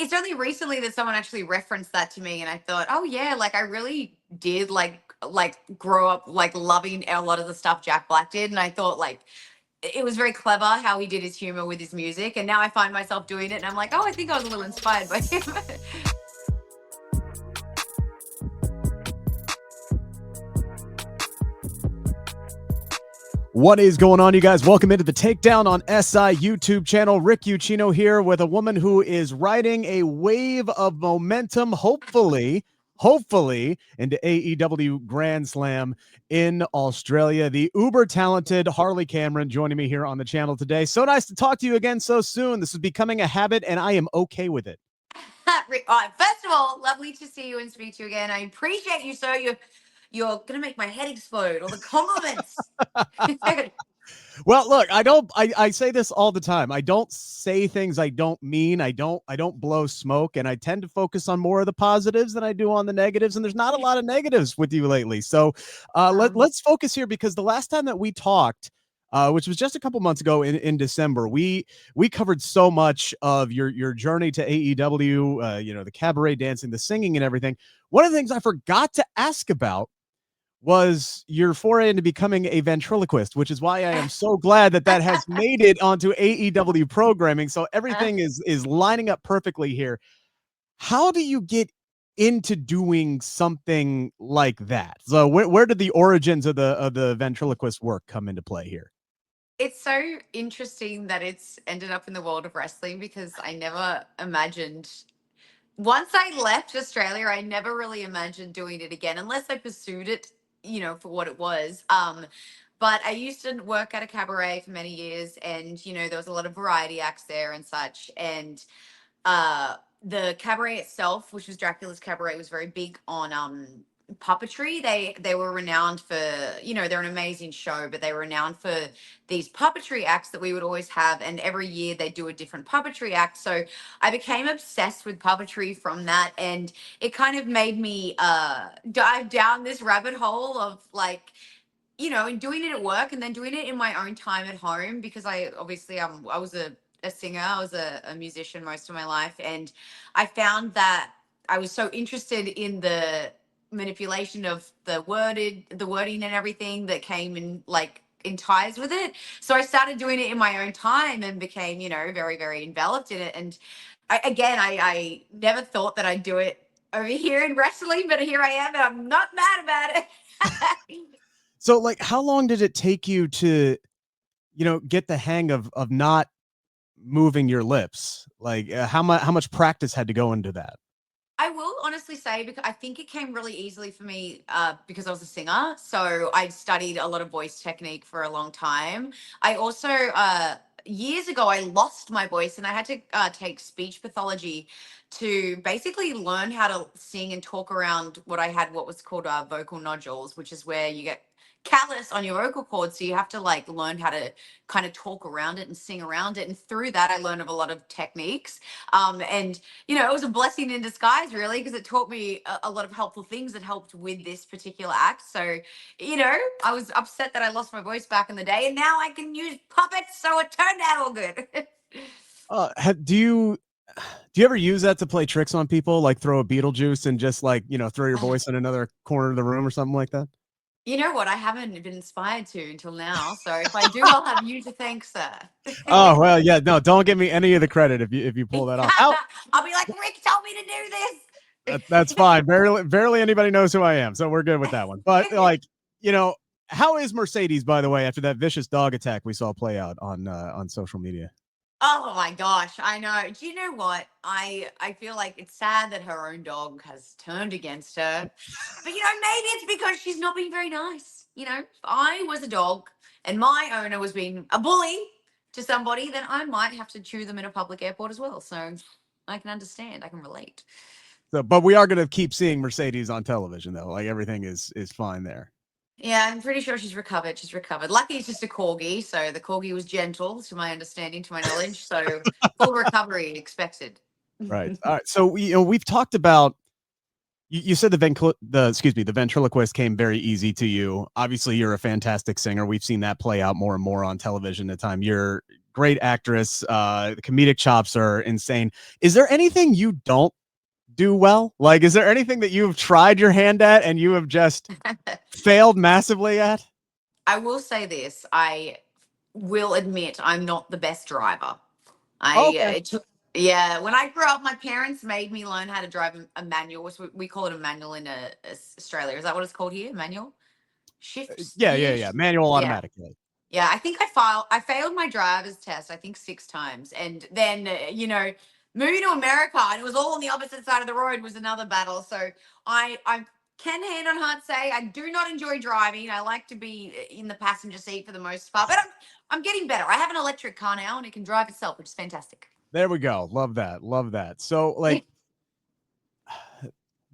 it's only recently that someone actually referenced that to me, and I thought, oh yeah, like I really did like grow up like loving a lot of the stuff Jack Black did, and I thought like it was very clever how he did his humor with his music, and now I find myself doing it, and I'm like, oh, I think I was a little inspired by him. What is going on, you guys? Welcome into the Takedown on SI YouTube channel. Rick Ucchino here with a woman who is riding a wave of momentum, hopefully into AEW Grand Slam in Australia. The uber talented Harley Cameron joining me here on the channel today. So nice to talk to you again so soon. This is becoming a habit, and I am okay with it. First of all, lovely to see you and speak to you again. I appreciate you, sir. You're gonna make my head explode. All the compliments. Well, look, I say this all the time. I don't say things I don't mean. I don't blow smoke, and I tend to focus on more of the positives than I do on the negatives, and there's not a lot of negatives with you lately. So let's focus here, because the last time that we talked, which was just a couple months ago in December, we covered so much of your journey to AEW, the cabaret dancing, the singing and everything. One of the things I forgot to ask about was your foray into becoming a ventriloquist, which is why I am so glad that has made it onto AEW programming. So everything is lining up perfectly here. How do you get into doing something like that? So where did the origins of the ventriloquist work come into play here? It's so interesting that it's ended up in the world of wrestling, because I never imagined, once I left Australia, I never really imagined doing it again unless I pursued it, for what it was. But I used to work at a cabaret for many years, and there was a lot of variety acts there and such. And the cabaret itself, which was Dracula's Cabaret, was very big on puppetry. They were renowned for, they're an amazing show, but they were renowned for these puppetry acts that we would always have, and every year they do a different puppetry act. So I became obsessed with puppetry from that, and it kind of made me dive down this rabbit hole of like, and doing it at work and then doing it in my own time at home, because I obviously I was a singer, I was a musician most of my life, and I found that I was so interested in the manipulation of the wording and everything that came in ties with it. So I started doing it in my own time and became, very, very enveloped in it. And I never thought that I'd do it over here in wrestling, but here I am, and I'm not mad about it. So, like, how long did it take you to, get the hang of not moving your lips? Like, how much practice had to go into that? I will honestly say, because I think it came really easily for me, because I was a singer. So I studied a lot of voice technique for a long time. I also, years ago, I lost my voice, and I had to take speech pathology to basically learn how to sing and talk around what was called vocal nodules, which is where you get callus on your vocal cords. So you have to like learn how to kind of talk around it and sing around it. And through that, I learned of a lot of techniques. And it was a blessing in disguise, really, because it taught me a lot of helpful things that helped with this particular act. So, I was upset that I lost my voice back in the day, and now I can use puppets, so it turned out all good. Do you ever use that to play tricks on people, like throw a Beetlejuice and just like, throw your voice in another corner of the room or something like that? You know what? I haven't been inspired to until now. So if I do, I'll have you to thank, sir. Oh, well, yeah, no, don't give me any of the credit if you pull that off. I'll be like, Rick told me to do this. That's fine. Barely anybody knows who I am, so we're good with that one. But like, how is Mercedes, by the way, after that vicious dog attack we saw play out on social media? Oh my gosh, I know. Do you know what? I feel like it's sad that her own dog has turned against her. But maybe it's because she's not being very nice. If I was a dog and my owner was being a bully to somebody, then I might have to chew them in a public airport as well. So I can understand. I can relate. So, but we are going to keep seeing Mercedes on television, though. Like, everything is fine there. Yeah, I'm pretty sure she's recovered. She's recovered. Lucky it's just a corgi, so the corgi was gentle, to my understanding, to my knowledge. So full recovery expected. Right. All right. So we've talked about. You said the ventriloquist came very easy to you. Obviously, you're a fantastic singer. We've seen that play out more and more on television. The time you're great actress. The comedic chops are insane. Is there anything you don't do well? Like, is there anything that you've tried your hand at and you have just failed massively at? I will say this. I will admit I'm not the best driver. Oh, okay. It took, yeah, when I grew up, my parents made me learn how to drive a manual, which we call it a manual in Australia. Is that what it's called here? Manual? Shift Yeah, yeah, gear? yeah. Manual Yeah. automatic. Yeah. Yeah, I think I failed my driver's test, I think 6 times. And then, moving to America, and it was all on the opposite side of the road, was another battle. So I can hand on heart say I do not enjoy driving. I like to be in the passenger seat for the most part, but I'm getting better. I have an electric car now and it can drive itself, which is fantastic. There we go. Love that. Love that. So, like,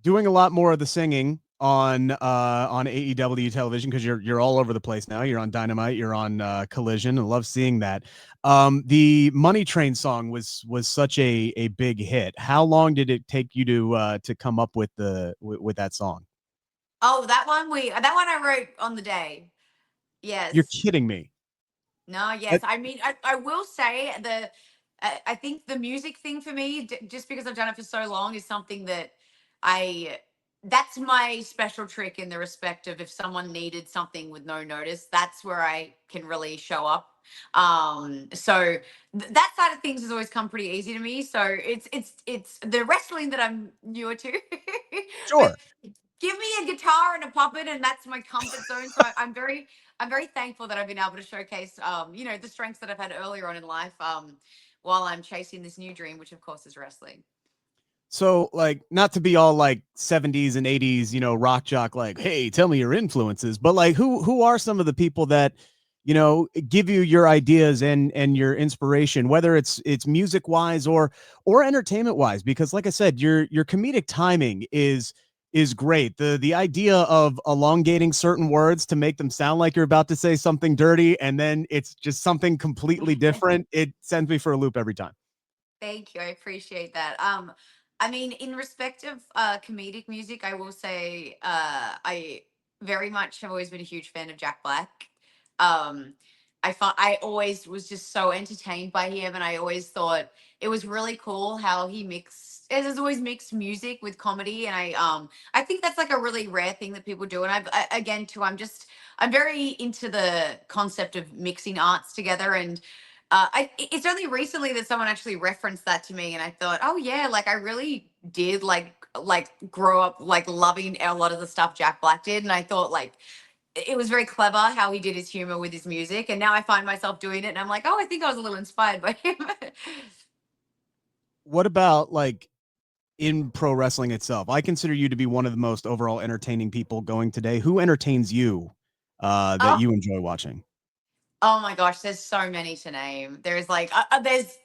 doing a lot more of the singing on AEW television because you're all over the place now. You're on Dynamite, you're on Collision. I love seeing that. The Money Train song was such a big hit. How long did it take you to come up with with that song? Oh, that one I wrote on the day. You're Yes. kidding me. No, yes. That- I mean, I will say I think the music thing for me, just because I've done it for so long, is something that I, that's my special trick in the respect of if someone needed something with no notice, that's where I can really show up. So that side of things has always come pretty easy to me. So it's the wrestling that I'm newer to, but sure. give me a guitar and a puppet and that's my comfort zone. So I'm very thankful that I've been able to showcase the strengths that I've had earlier on in life, while I'm chasing this new dream, which of course is wrestling. So, like, not to be all like 70s and 80s, rock jock, like, hey, tell me your influences, but like, who are some of the people that, give you your ideas and your inspiration, whether it's music wise or entertainment wise? Because, like I said, your comedic timing is great. The idea of elongating certain words to make them sound like you're about to say something dirty, and then it's just something completely different. It sends me for a loop every time. Thank you. I appreciate that. I mean, in respect of comedic music, I will say I very much have always been a huge fan of Jack Black. Um, I always was just so entertained by him, and I always thought it was really cool how he mixed. It has always mixed music with comedy, and I think that's like a really rare thing that people do. And again too, I'm very into the concept of mixing arts together, and it's only recently that someone actually referenced that to me, and I thought, oh yeah, like I really did like grow up like loving a lot of the stuff Jack Black did, and I thought like it was very clever how he did his humor with his music, and now I find myself doing it, and I'm like, oh, I think I was a little inspired by him. What about like in pro wrestling itself? I consider you to be one of the most overall entertaining people going today. Who entertains you that Oh, you enjoy watching? oh my gosh, there's so many to name. There's like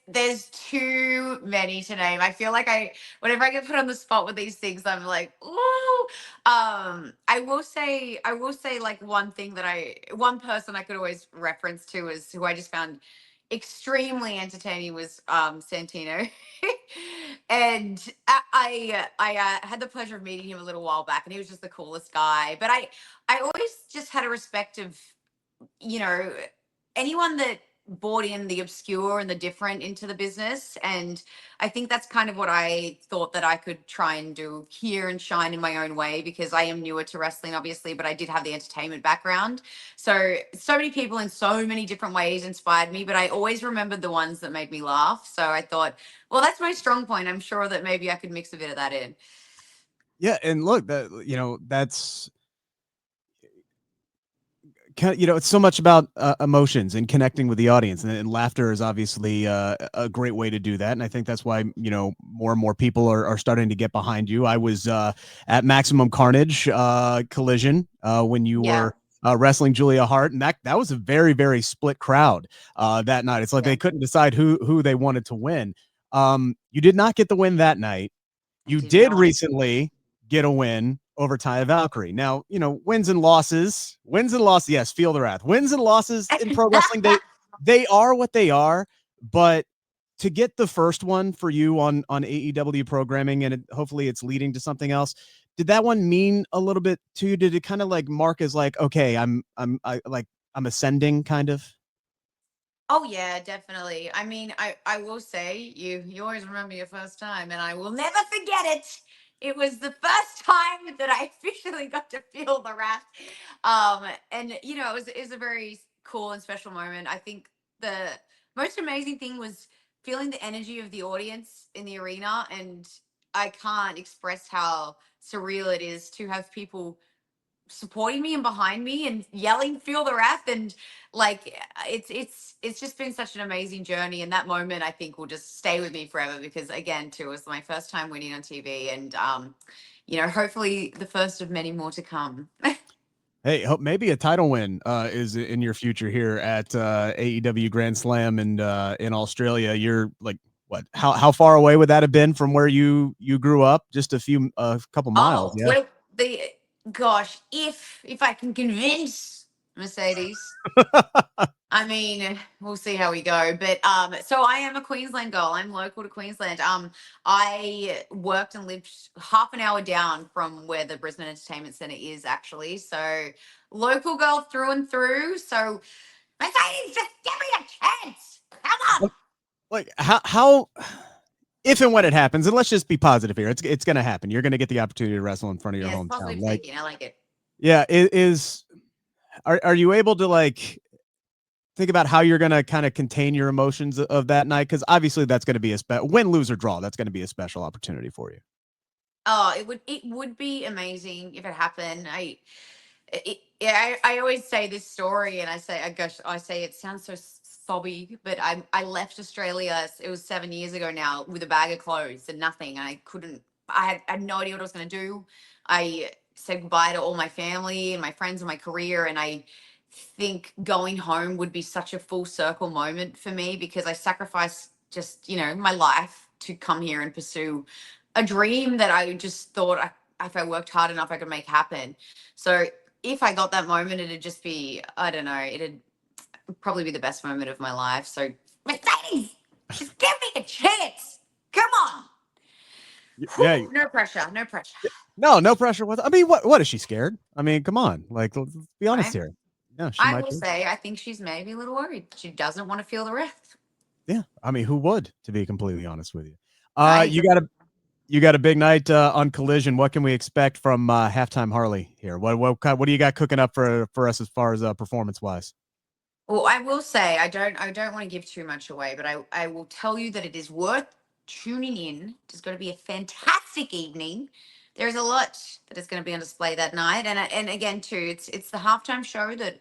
there's too many to name. I feel like whenever I get put on the spot with these things, I'm like, ooh. I will say like one person I could always reference to is who I just found extremely entertaining was Santino. And I had the pleasure of meeting him a little while back, and he was just the coolest guy. But I always just had a respect of, you know, anyone that brought in the obscure and the different into the business. And I think that's kind of what I thought that I could try and do here and shine in my own way, because I am newer to wrestling, obviously, but I did have the entertainment background. So many people in so many different ways inspired me, but I always remembered the ones that made me laugh. So I thought, well, that's my strong point. I'm sure that maybe I could mix a bit of that in. Yeah, and look, that's it's so much about emotions and connecting with the audience, and laughter is obviously a great way to do that. And I think that's why more and more people are starting to get behind you. I was at Maximum Carnage Collision when you Yeah. were wrestling Julia Hart, and that was a very very split crowd that night. It's like Yeah. they couldn't decide who they wanted to win. You did not get the win that night. I You did did not. recently get a win over Taya Valkyrie. Now, wins and losses, yes, feel the wrath. Wins and losses in pro wrestling, they are what they are, but to get the first one for you on AEW programming, and hopefully it's leading to something else. Did that one mean a little bit to you? Did it kind of like mark as like, okay, I'm ascending kind of? Oh yeah, definitely. I mean, I will say you always remember your first time, and I will never forget it. It was the first time that I officially got to feel the wrath. And it was a very cool and special moment. I think the most amazing thing was feeling the energy of the audience in the arena, and I can't express how surreal it is to have people supporting me and behind me and yelling feel the wrath, and like it's just been such an amazing journey, and that moment I think will just stay with me forever, because again too, it was my first time winning on TV, and hopefully the first of many more to come. Hey, hope maybe a title win is in your future here at AEW Grand Slam and in Australia. You're like what? How far away would that have been from where you grew up? Just a couple miles, Oh yeah. well, the gosh, if I can convince Mercedes. I mean, we'll see how we go. But so I am a Queensland girl. I'm local to Queensland. I worked and lived half an hour down from where the Brisbane Entertainment Centre is, actually. So local girl through and through. So Mercedes, just give me a chance. Come on. Like how if and when it happens, and let's just be positive here, it's gonna happen. You're gonna get the opportunity to wrestle in front of your Yes, hometown. positive Like, thinking. I like it. yeah, are you able to like think about how you're gonna kind of contain your emotions of that night? Because obviously that's gonna be a win, lose or draw. That's gonna be a special opportunity for you. Oh, it would be amazing if it happened. Yeah, I always say this story, and I say it sounds so sobby, but I left Australia. It was 7 years ago now, with a bag of clothes and nothing. I couldn't. I had no idea what I was going to do. I said goodbye to all my family and my friends and my career, and I think going home would be such a full circle moment for me, because I sacrificed just my life to come here and pursue a dream that I just thought if I worked hard enough I could make happen. So if I got that moment, it'd just be, I don't know, it'd probably be the best moment of my life. So Mercedes, just give me a chance. Come on. Yeah, Whew, no pressure, no pressure. no pressure. I mean, what is she scared? I mean, come on, like let's be honest Right? here. Yeah, she I might will be. say I think she's maybe a little worried. She doesn't want to feel the wrath. Yeah, I mean, who would? To be completely honest with you, Right? you got a big night on Collision. What can we expect from halftime Harley here? What do you got cooking up for us as far as performance wise? Well, I will say I don't want to give too much away, but I will tell you that it is worth tuning in. It's going to be a fantastic evening. There's a lot that is going to be on display that night, and again too, it's the halftime show that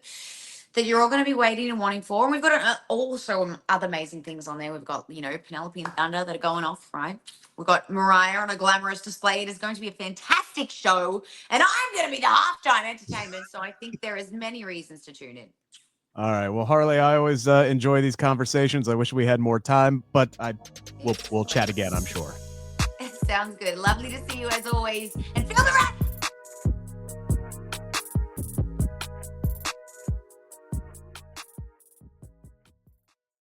you're all going to be waiting and wanting for. And we've got also other amazing things on there. We've got Penelope and Thunder that are going off, right? We've got Mariah on a glamorous display. It is going to be a fantastic show, and I'm going to be the halftime entertainment. So I think there is many reasons to tune in. All right. Well, Harley, I always enjoy these conversations. I wish we had more time, but we'll chat again, I'm sure. Sounds good. Lovely to see you as always. And feel the wrath.